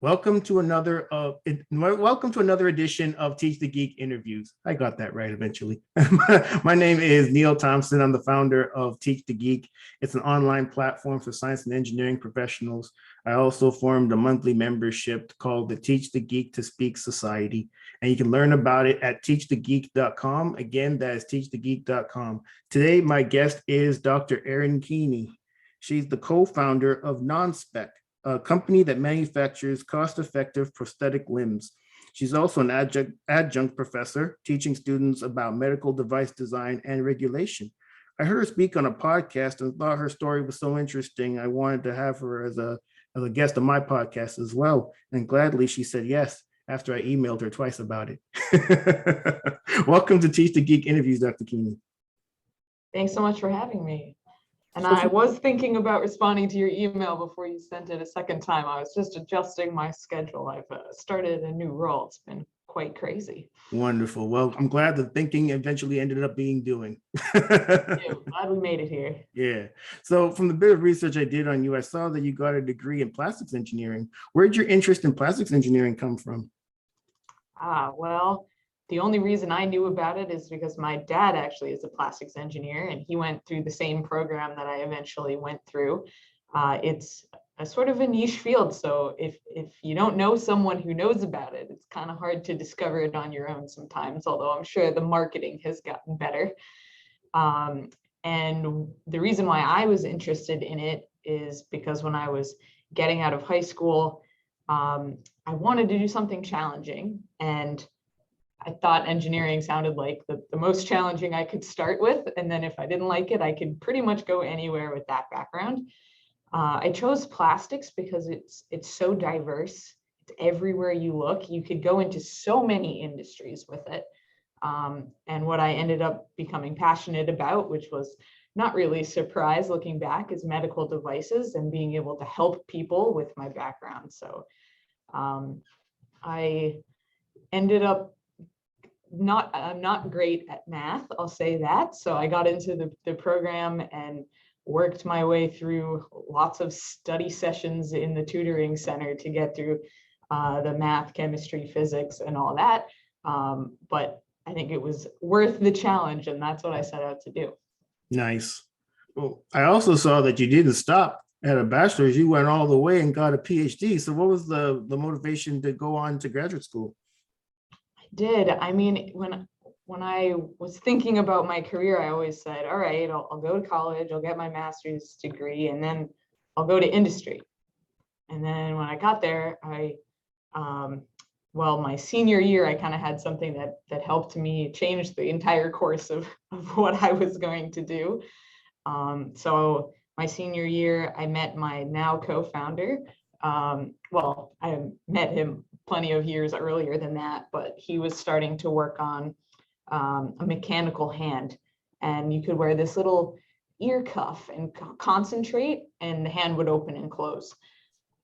Welcome to another edition of Teach the Geek interviews. I got that right eventually. My name is Neil Thompson. I'm the founder of Teach the Geek. It's an online platform for science and engineering professionals. I also formed a monthly membership called the Teach the Geek to Speak Society, and you can learn about it at teachthegeek.com. Again, that is teachthegeek.com. Today, my guest is Dr. Erin Keaney. She's the co-founder of Nonspec, a company that manufactures cost-effective prosthetic limbs. She's also an adjunct professor teaching students about medical device design and regulation. I heard her speak on a podcast and thought her story was so interesting. I wanted to have her as a guest on my podcast as well. And gladly she said yes after I emailed her twice about it. Welcome to Teach the Geek interviews, Dr. Keaney. Thanks so much for having me. And I was thinking about responding to your email before you sent it a second time. I was just adjusting my schedule. I've started a new role. It's been quite crazy. Wonderful. Well, I'm glad the thinking eventually ended up being doing. Glad we made it here. Yeah. So from the bit of research I did on you, I saw that you got a degree in plastics engineering. Where did your interest in plastics engineering come from? Well, the only reason I knew about it is because my dad actually is a plastics engineer, and he went through the same program that I eventually went through. It's a sort of a niche field, so if you don't know someone who knows about it, it's kind of hard to discover it on your own sometimes, although I'm sure the marketing has gotten better. And the reason why I was interested in it is because when I was getting out of high school, I wanted to do something challenging, and I thought engineering sounded like the most challenging I could start with. And then if I didn't like it, I could pretty much go anywhere with that background. I chose plastics because it's so diverse. It's everywhere you look. You could go into so many industries with it. And what I ended up becoming passionate about, which was not really a surprise looking back, is medical devices and being able to help people with my background. So I ended up I'm not great at math, I'll say that. So I got into the program and worked my way through lots of study sessions in the tutoring center to get through the math, chemistry, physics, and all that. But I think it was worth the challenge, and that's what I set out to do. Nice. Well, I also saw that you didn't stop at a bachelor's. You went all the way and got a PhD. So what was the motivation to go on to graduate school? Did. I mean, when I was thinking about my career, I always said, all right, I'll go to college, I'll get my master's degree, and then I'll go to industry. And then when I got there, my senior year, I kind of had something that helped me change the entire course of what I was going to do. So my senior year, I met my now co-founder. I met him plenty of years earlier than that, but he was starting to work on a mechanical hand, and you could wear this little ear cuff and concentrate, and the hand would open and close.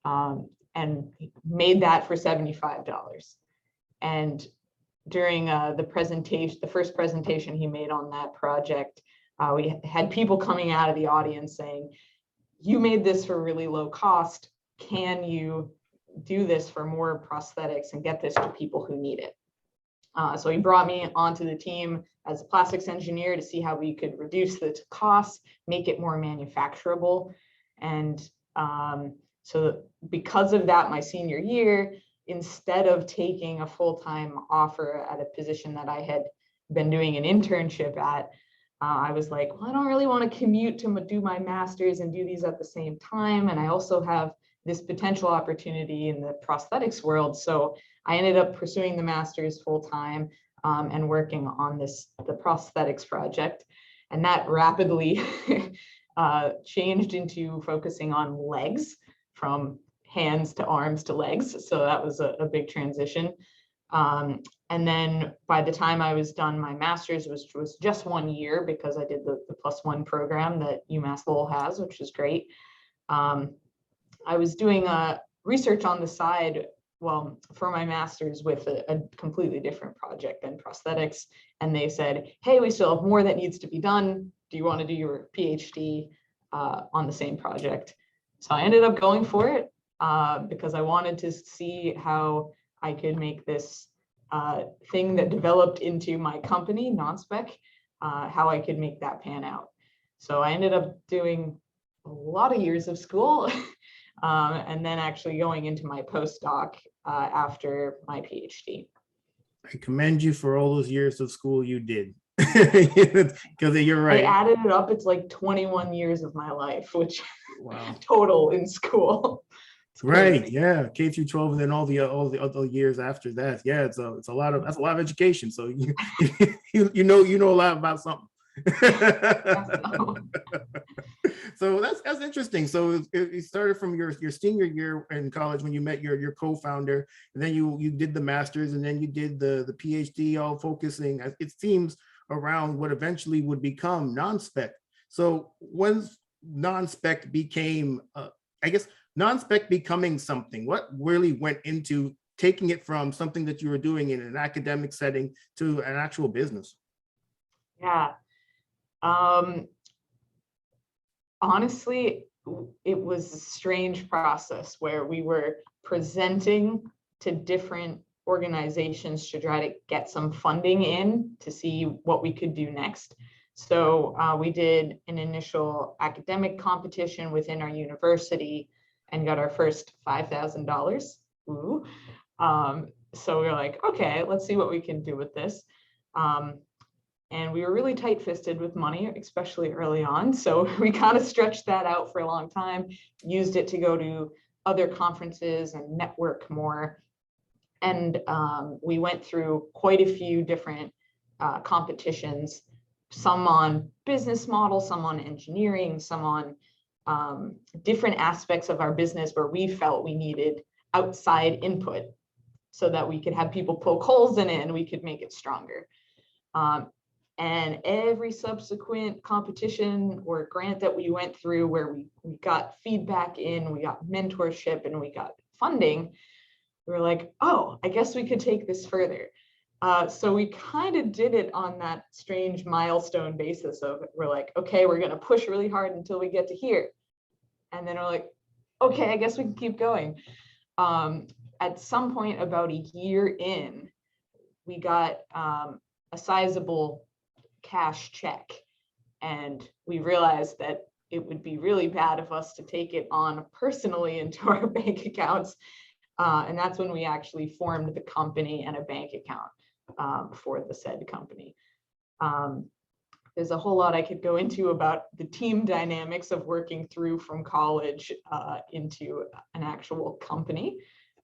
And he made that for $75. And during the first presentation he made on that project, we had people coming out of the audience saying, "You made this for really low cost. Can you do this for more prosthetics and get this to people who need it?" So he brought me onto the team as a plastics engineer to see how we could reduce the costs, make it more manufacturable. And so because of that, my senior year, instead of taking a full-time offer at a position that I had been doing an internship at, I was like, well, I don't really want to commute to do my master's and do these at the same time. And I also have this potential opportunity in the prosthetics world. So I ended up pursuing the master's full time and working on the prosthetics project. And that rapidly changed into focusing on legs, from hands to arms to legs. So that was a big transition. And then by the time I was done my master's, which was just 1 year because I did the +1 program that UMass Lowell has, which is great. I was doing research on the side, for my master's with a completely different project than prosthetics. And they said, hey, we still have more that needs to be done. Do you want to do your PhD on the same project? So I ended up going for it. because I wanted to see how I could make this thing that developed into my company, Nonspec, how I could make that pan out. So I ended up doing a lot of years of school and then actually going into my postdoc after my PhD. I commend you for all those years of school you did. Because you're right. I added it up. It's like 21 years of my life, which Wow. total in school. Right. Yeah. K through 12, and then all the other years after that. Yeah. It's a lot of, that's a lot of education. So you know a lot about something. So that's interesting. So it started from your senior year in college when you met your co-founder, and then you did the master's, and then you did the PhD, all focusing, it seems, around what eventually would become Nonspec. So when Nonspec became, I guess, Nonspec becoming something, what really went into taking it from something that you were doing in an academic setting to an actual business? Yeah. Honestly, it was a strange process where we were presenting to different organizations to try to get some funding in to see what we could do next. So we did an initial academic competition within our university and got our first $5,000. Ooh. So we were like, okay, let's see what we can do with this. And we were really tight-fisted with money, especially early on. So we kind of stretched that out for a long time, used it to go to other conferences and network more. And we went through quite a few different competitions, some on business model, some on engineering, some on different aspects of our business where we felt we needed outside input so that we could have people poke holes in it and we could make it stronger. And every subsequent competition or grant that we went through where we got feedback in, we got mentorship, and we got funding, we were like, oh, I guess we could take this further. So we kind of did it on that strange milestone basis of, we're like, okay, we're going to push really hard until we get to here. And then we're like, okay, I guess we can keep going. At some point about a year in, we got a sizable cash check, and we realized that it would be really bad of us to take it on personally into our bank accounts, and that's when we actually formed the company and a bank account for the said company. There's a whole lot I could go into about the team dynamics of working through from college into an actual company,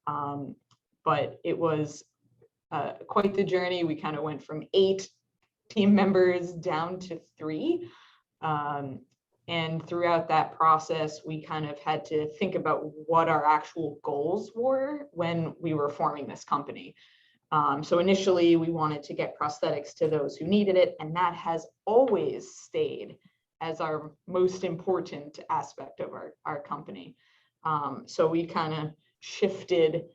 but it was quite the journey. We kind of went from 8 team members down to 3. And throughout that process, we kind of had to think about what our actual goals were when we were forming this company. So initially, we wanted to get prosthetics to those who needed it, and that has always stayed as our most important aspect of our company. So we kind of shifted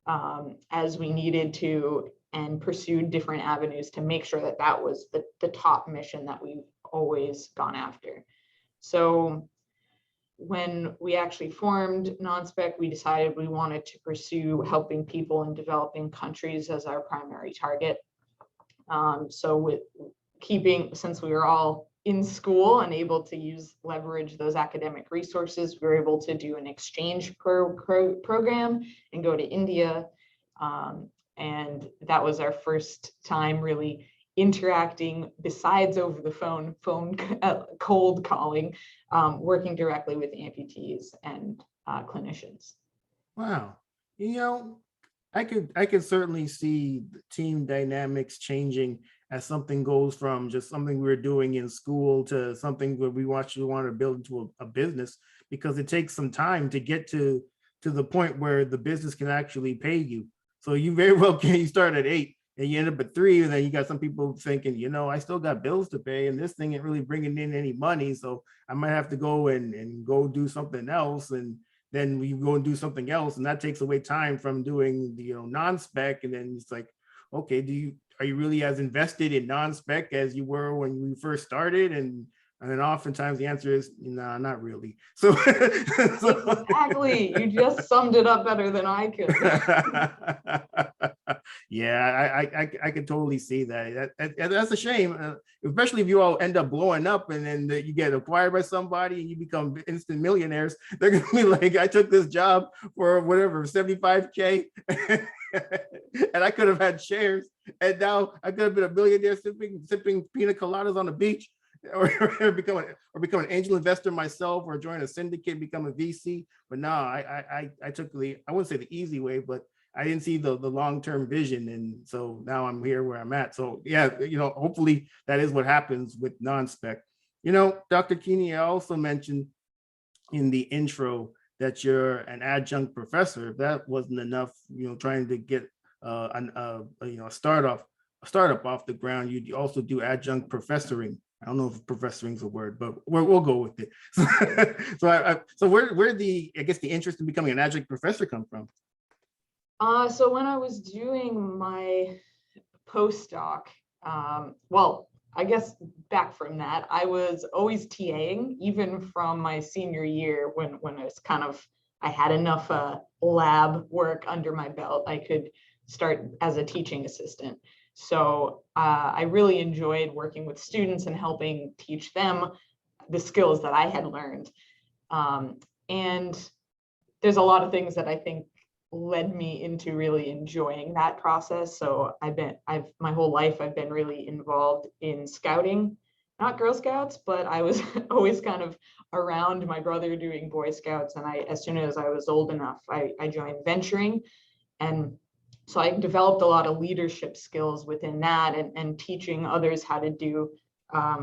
as we needed to, and pursued different avenues to make sure that that was the top mission that we've always gone after. So when we actually formed Nonspec, we decided we wanted to pursue helping people in developing countries as our primary target. So with since we were all in school and able to leverage those academic resources, we were able to do an exchange program and go to India. And that was our first time really interacting, besides over the phone cold calling, working directly with amputees and clinicians. Wow. I could certainly see the team dynamics changing as something goes from just something we were doing in school to something where we want to build into a business, because it takes some time to get to the point where the business can actually pay you. So you very well can, you start at 8 and you end up at 3, and then you got some people thinking, I still got bills to pay and this thing ain't really bringing in any money, so I might have to go and go do something else. And then we go and do something else, and that takes away time from doing the non-spec. And then it's like, okay, are you really as invested in non-spec as you were when we first started? And And then oftentimes the answer is, nah, not really. So, Exactly. You just summed it up better than I could. Yeah, I could totally see that. That's a shame, especially if you all end up blowing up and then you get acquired by somebody and you become instant millionaires. They're gonna be like, I took this job for whatever 75K, and I could have had shares, and now I could have been a millionaire sipping pina coladas on the beach. Or become an angel investor myself, or join a syndicate, become a VC. But no, I took I wouldn't say the easy way, but I didn't see the long-term vision, and so now I'm here where I'm at. So yeah, hopefully that is what happens with Nonspec. Dr. Keaney, I also mentioned in the intro that you're an adjunct professor. If that wasn't enough, trying to get a startup off the ground, you also do adjunct professoring. I don't know if professoring is a word, but we'll go with it. So where the interest in becoming an adjunct professor come from? So when I was doing my postdoc, well, I guess back from that, I was always TAing, even from my senior year when it was I had enough lab work under my belt. I could start as a teaching assistant. So I really enjoyed working with students and helping teach them the skills that I had learned. And there's a lot of things that I think led me into really enjoying that process. So my whole life I've been really involved in scouting, not Girl Scouts, but I was always kind of around my brother doing Boy Scouts. And as soon as I was old enough, I joined venturing. And so I developed a lot of leadership skills within that, and teaching others how to do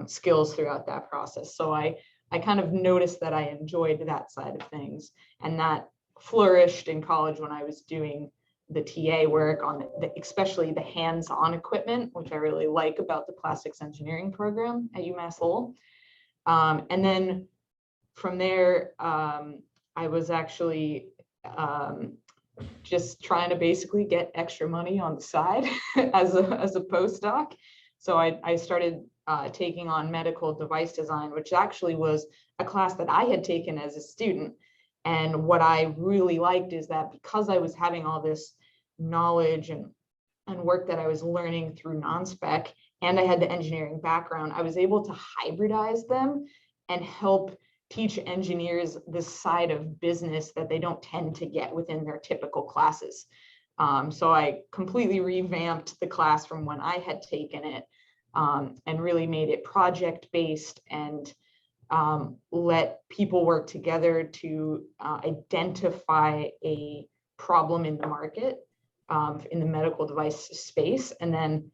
skills throughout that process. So I kind of noticed that I enjoyed that side of things, and that flourished in college when I was doing the TA work on especially the hands-on equipment, which I really like about the plastics engineering program at UMass Lowell. And then from there, I was actually just trying to basically get extra money on the side as a postdoc. So I started taking on medical device design, which actually was a class that I had taken as a student. And what I really liked is that because I was having all this knowledge and work that I was learning through Nonspec, and I had the engineering background, I was able to hybridize them and help teach engineers this side of business that they don't tend to get within their typical classes. So I completely revamped the class from when I had taken it, and really made it project-based, and let people work together to identify a problem in the market, in the medical device space, and then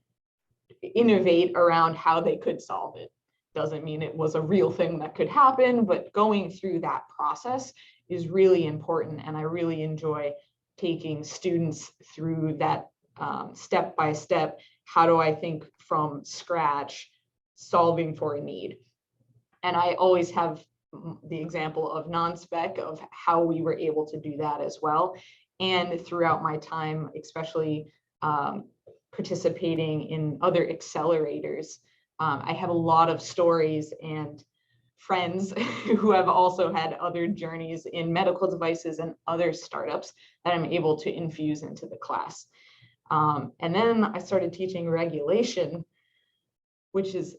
innovate around how they could solve it. Doesn't mean it was a real thing that could happen, but going through that process is really important. And I really enjoy taking students through that step by step. How do I think from scratch, solving for a need? And I always have the example of Nonspec, of how we were able to do that as well. And throughout my time, especially participating in other accelerators, I have a lot of stories and friends who have also had other journeys in medical devices and other startups that I'm able to infuse into the class. And then I started teaching regulation, which is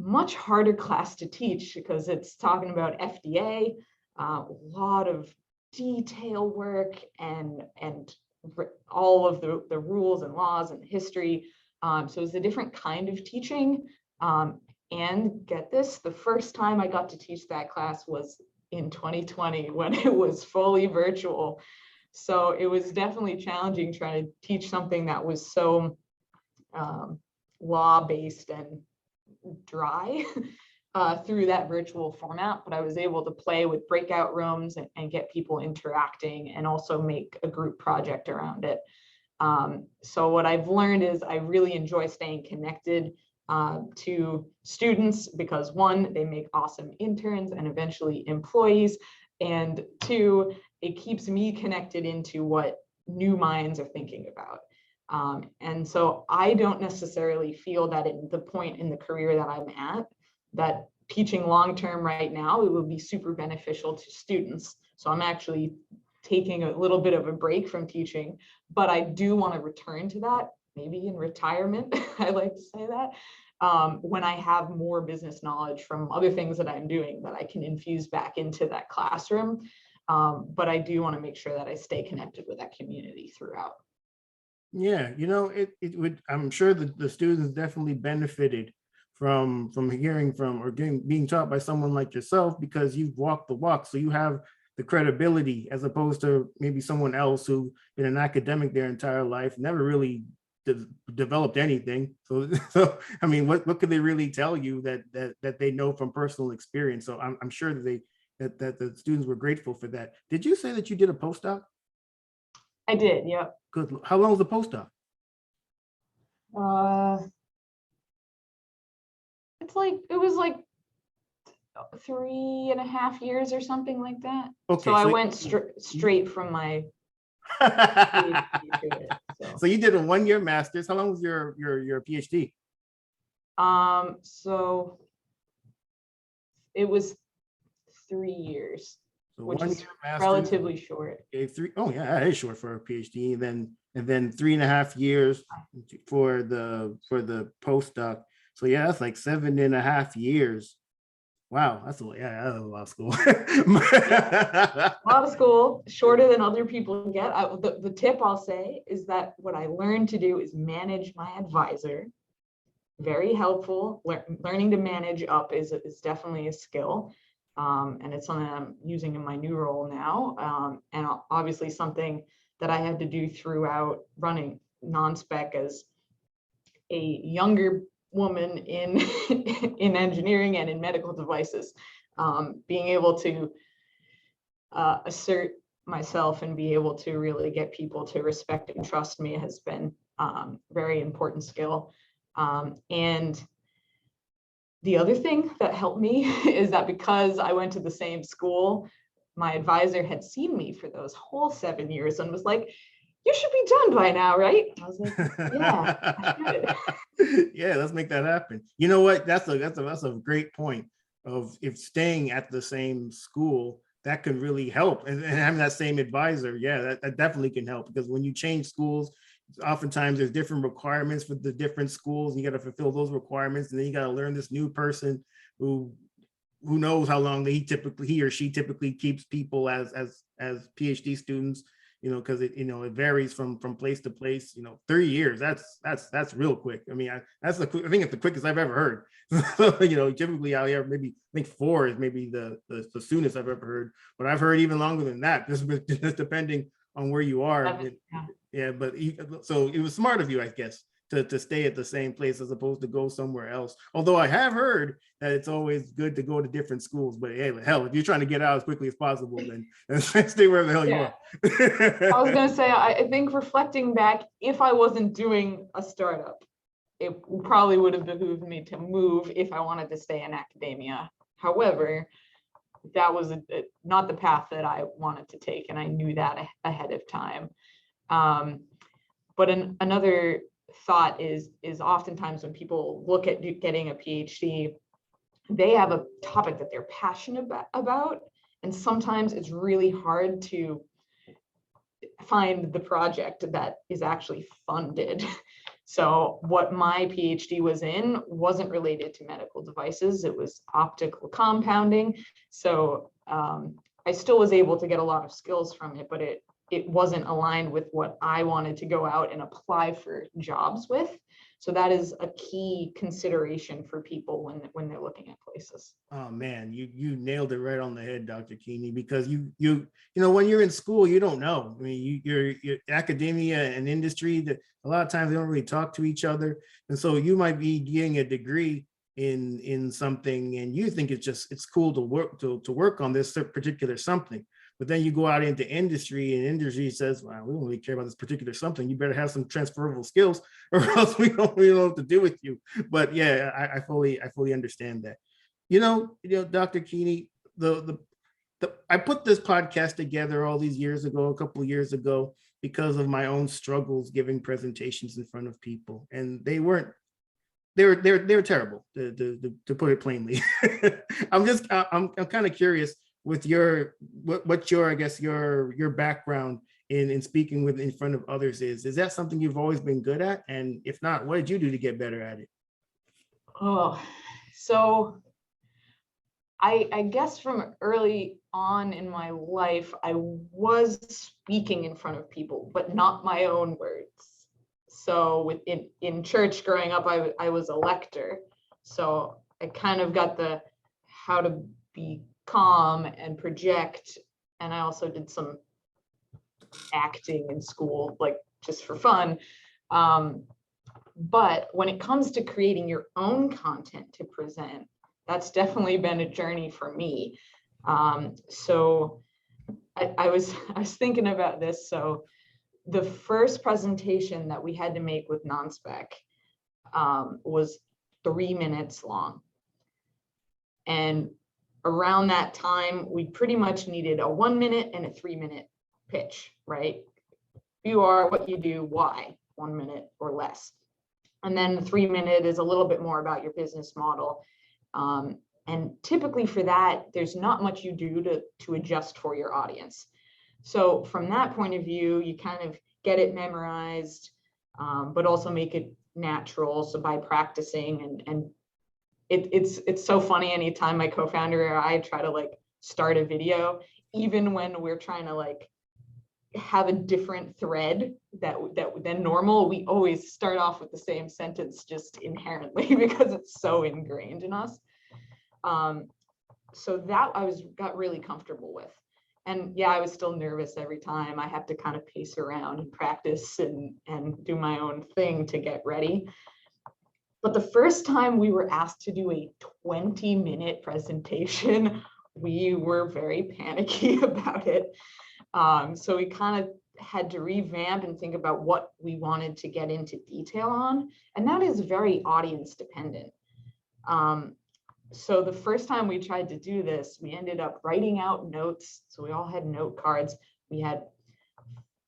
much harder class to teach because it's talking about FDA, a lot of detail work, and all of the rules and laws and history. So it's a different kind of teaching. And get this, the first time I got to teach that class was in 2020 when it was fully virtual. So it was definitely challenging trying to teach something that was so law-based and dry through that virtual format, but I was able to play with breakout rooms and get people interacting, and also make a group project around it. So what I've learned is I really enjoy staying connected to students, because one, they make awesome interns and eventually employees, and two, it keeps me connected into what new minds are thinking about. And so I don't necessarily feel that at the point in the career that I'm at, that teaching long-term right now, it would be super beneficial to students. So I'm actually taking a little bit of a break from teaching, but I do want to return to that, maybe in retirement. I like to say that, when I have more business knowledge from other things that I'm doing that I can infuse back into that classroom. But I do want to make sure that I stay connected with that community throughout. Yeah, it would, I'm sure that the students definitely benefited from hearing from or being taught by someone like yourself, because you've walked the walk. So you have the credibility, as opposed to maybe someone else who been an academic their entire life, never really developed anything. So I mean, what could they really tell you that they know from personal experience? So I'm sure that the students were grateful for that. Did you say that you did a postdoc? I did, yep. Good. How long was the postdoc? It was like 3.5 years or something like that. Okay, so I went straight from my PhD to it. So you did a 1-year master's. How long was your PhD? So it was 3 years, So which 1 is year master's, relatively short. okay, oh yeah, that is short for a PhD. And then 3.5 years for the postdoc. So yeah, that's like 7.5 years. Wow, that's a lot of school. A lot of school, shorter than other people get. The tip I'll say is that what I learned to do is manage my advisor. Very helpful. Learning to manage up is definitely a skill. And it's something I'm using in my new role now. And obviously something that I had to do throughout running Nonspec as a younger woman in in engineering and in medical devices. Being able to assert myself and be able to really get people to respect and trust me has been very important skill. And the other thing that helped me is that because I went to the same school, my advisor had seen me for those whole 7 years and was like, "You should be done by now, right?" I was like, "Yeah, I should." Yeah, let's make that happen. You know what? That's a great point of, if staying at the same school, that could really help. And having that same advisor, yeah, that definitely can help, because when you change schools, oftentimes there's different requirements for the different schools. You got to fulfill those requirements, and then you got to learn this new person who knows how long he or she typically keeps people as PhD students, because it varies from place to place. 3 years, that's real quick. I mean, I think it's the quickest I've ever heard. So, typically out here, maybe I think 4 is maybe the soonest I've ever heard, but I've heard even longer than that, just depending on where you are. Yeah, but so it was smart of you, I guess, to stay at the same place as opposed to go somewhere else. Although I have heard that it's always good to go to different schools, but hey, hell, if you're trying to get out as quickly as possible, then stay wherever the hell you are. I was going to say, I think reflecting back, if I wasn't doing a startup, it probably would have behooved me to move if I wanted to stay in academia. However, that was not the path that I wanted to take, and I knew that ahead of time. But another thought is oftentimes when people look at getting a PhD, they have a topic that they're passionate about, and sometimes it's really hard to find the project that is actually funded. So what my PhD was in wasn't related to medical devices. It was optical compounding. So I still was able to get a lot of skills from it, but it wasn't aligned with what I wanted to go out and apply for jobs with. So that is a key consideration for people when they're looking at places. Oh man, you nailed it right on the head, Dr. Keaney, because you when you're in school, you don't know. I mean, you're academia and industry, that a lot of times they don't really talk to each other. And so you might be getting a degree in something, and you think it's cool to work on this particular something. But then you go out into industry, and industry says, "Well, we don't really care about this particular something. You better have some transferable skills, or else we don't know what to do with you." But yeah, I fully understand that. Dr. Keaney, I put this podcast together all these years ago, a couple of years ago, because of my own struggles giving presentations in front of people, and they weren't they're terrible to put it plainly. I'm kind of curious with what's your, I guess, your background in speaking in front of others is that something you've always been good at? And if not, what did you do to get better at it? Oh, so I guess from early on in my life, I was speaking in front of people, but not my own words. So in church growing up, I was a lector. So I kind of got the how to be calm and project. And I also did some acting in school, like just for fun. But when it comes to creating your own content to present, that's definitely been a journey for me. So I was thinking about this. So the first presentation that we had to make with Nonspec was 3 minutes long. And around that time, we pretty much needed a 1 minute and a 3 minute pitch, right? Who you are, what you do, why, 1 minute or less. And then the 3 minute is a little bit more about your business model. And typically for that, there's not much you do to adjust for your audience. So from that point of view, you kind of get it memorized, but also make it natural. So by practicing and it's so funny anytime my co-founder or I try to like start a video, even when we're trying to like have a different thread than normal, we always start off with the same sentence just inherently because it's so ingrained in us. So that got really comfortable with. And yeah, I was still nervous every time. I have to kind of pace around and practice and do my own thing to get ready. But the first time we were asked to do a 20-minute presentation, we were very panicky about it. So we kind of had to revamp and think about what we wanted to get into detail on. And that is very audience dependent. So the first time we tried to do this, we ended up writing out notes. So we all had note cards. We had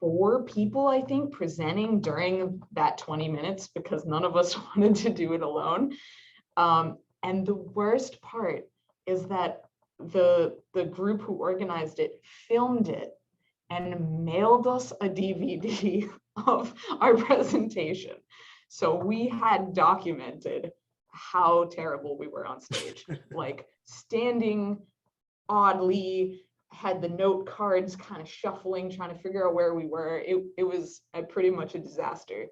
4 people, I think, presenting during that 20 minutes because none of us wanted to do it alone. And the worst part is that the group who organized it filmed it and mailed us a DVD of our presentation. So we had documented how terrible we were on stage, like standing oddly, had the note cards kind of shuffling, trying to figure out where we were. It was pretty much a disaster.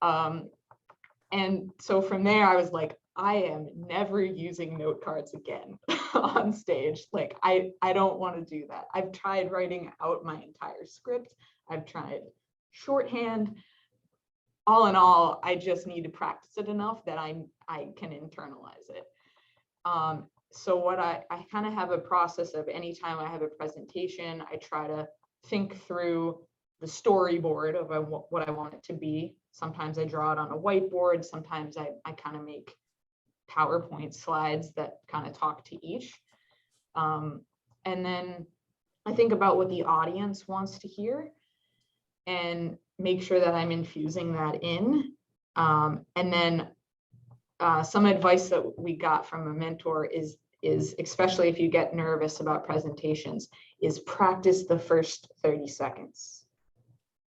And so from there, I was like, I am never using note cards again on stage. Like, I don't want to do that. I've tried writing out my entire script. I've tried shorthand. All in all, I just need to practice it enough that I can internalize it. So what I kind of have a process of anytime I have a presentation, I try to think through the storyboard of what I want it to be. Sometimes I draw it on a whiteboard. Sometimes I kind of make PowerPoint slides that kind of talk to each. And then I think about what the audience wants to hear and make sure that I'm infusing that in. And then some advice that we got from a mentor is especially if you get nervous about presentations, is practice the first 30 seconds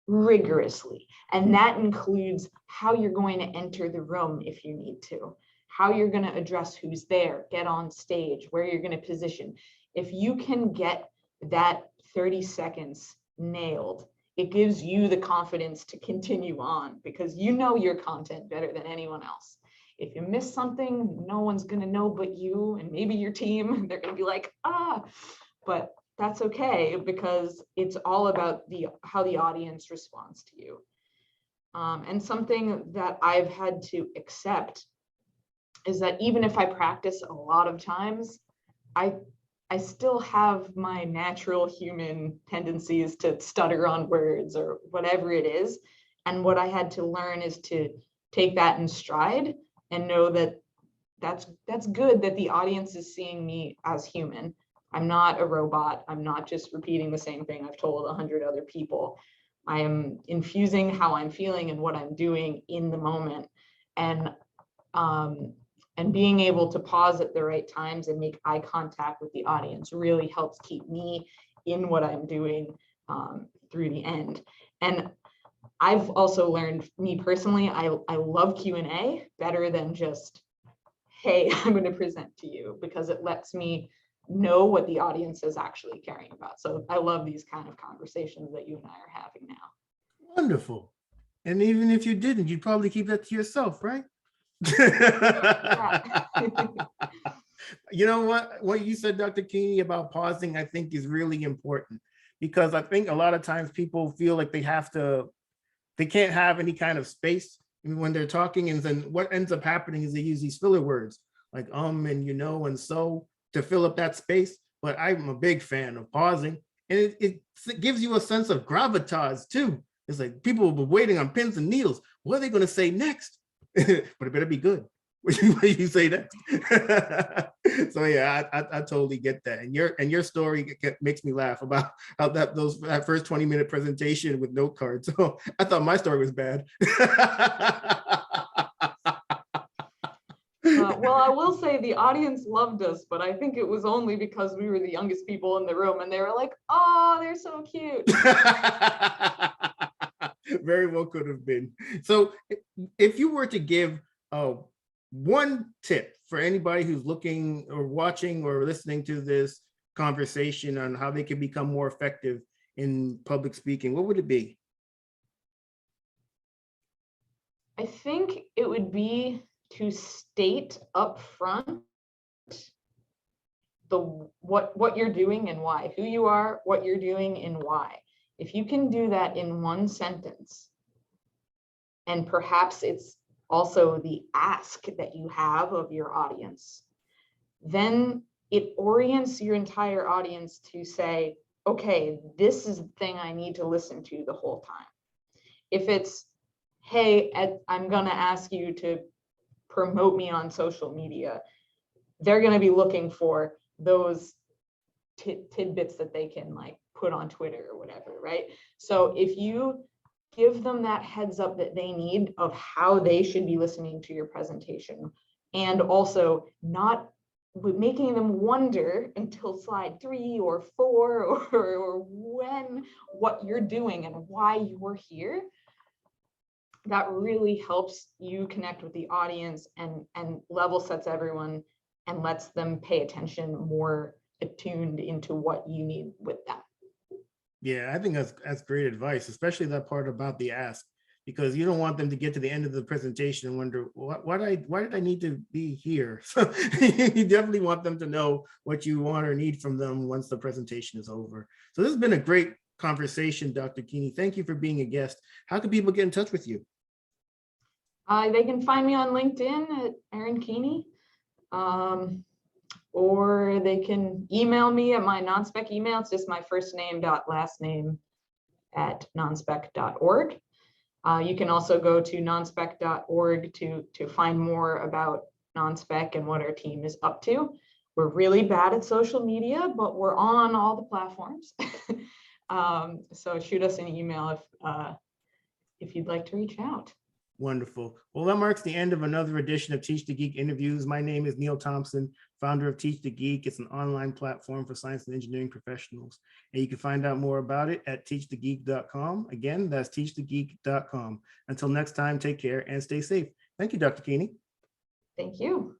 rigorously. And that includes how you're going to enter the room if you need to, how you're going to address who's there, get on stage, where you're going to position. If you can get that 30 seconds nailed, it gives you the confidence to continue on because you know your content better than anyone else. If you miss something, no one's going to know but you and maybe your team. They're going to be like, but that's okay because it's all about how the audience responds to you. And something that I've had to accept is that even if I practice a lot of times, I still have my natural human tendencies to stutter on words or whatever it is. And what I had to learn is to take that in stride and know that that's good that the audience is seeing me as human. I'm not a robot. I'm not just repeating the same thing I've told 100 other people. I am infusing how I'm feeling and what I'm doing in the moment. And And being able to pause at the right times and make eye contact with the audience really helps keep me in what I'm doing through the end. And I've also learned, me personally, I love Q&A better than just, hey, I'm going to present to you, because it lets me know what the audience is actually caring about. So I love these kind of conversations that you and I are having now. Wonderful. And even if you didn't, you'd probably keep that to yourself, right? You know what you said, Dr. Keaney, about pausing, I think is really important, because I think a lot of times people feel like they can't have any kind of space when they're talking, and then what ends up happening is they use these filler words like and you know and so to fill up that space. But I'm a big fan of pausing, and it gives you a sense of gravitas too. It's like people will be waiting on pins and needles. What are they going to say next? But it better be good. What you say next? So yeah, I totally get that. And your story makes me laugh about how that first 20-minute presentation with note cards. So I thought my story was bad. Well, I will say the audience loved us, but I think it was only because we were the youngest people in the room, and they were like, "Oh, they're so cute." Very well could have been. So if you were to give one tip for anybody who's looking or watching or listening to this conversation on how they can become more effective in public speaking, what would it be? I think it would be to state up front what you're doing and why, who you are, what you're doing and why. If you can do that in one sentence, and perhaps it's also the ask that you have of your audience, then it orients your entire audience to say, okay, this is the thing I need to listen to the whole time. If it's, hey, I'm going to ask you to promote me on social media, they're going to be looking for those tidbits that they can like put on Twitter or whatever, right? So if you give them that heads up that they need of how they should be listening to your presentation, and also not making them wonder until slide 3 or 4 or when what you're doing and why you're here, that really helps you connect with the audience and level sets everyone and lets them pay attention more attuned into what you need with them. Yeah, I think that's great advice, especially that part about the ask, because you don't want them to get to the end of the presentation and wonder why did I need to be here? So you definitely want them to know what you want or need from them once the presentation is over. So this has been a great conversation, Dr. Keaney. Thank you for being a guest. How can people get in touch with you? They can find me on LinkedIn at Erin Keaney, or they can email me at my Nonspec email. It's just my first name dot last name at nonspec.org. You can also go to nonspec.org to find more about Nonspec and what our team is up to. We're really bad at social media, but we're on all the platforms. So shoot us an email if you'd like to reach out. Wonderful. Well, that marks the end of another edition of Teach the Geek interviews. My name is Neil Thompson, founder of Teach the Geek. It's an online platform for science and engineering professionals. And you can find out more about it at teachthegeek.com. Again, that's teachthegeek.com. Until next time, take care and stay safe. Thank you, Dr. Keaney. Thank you.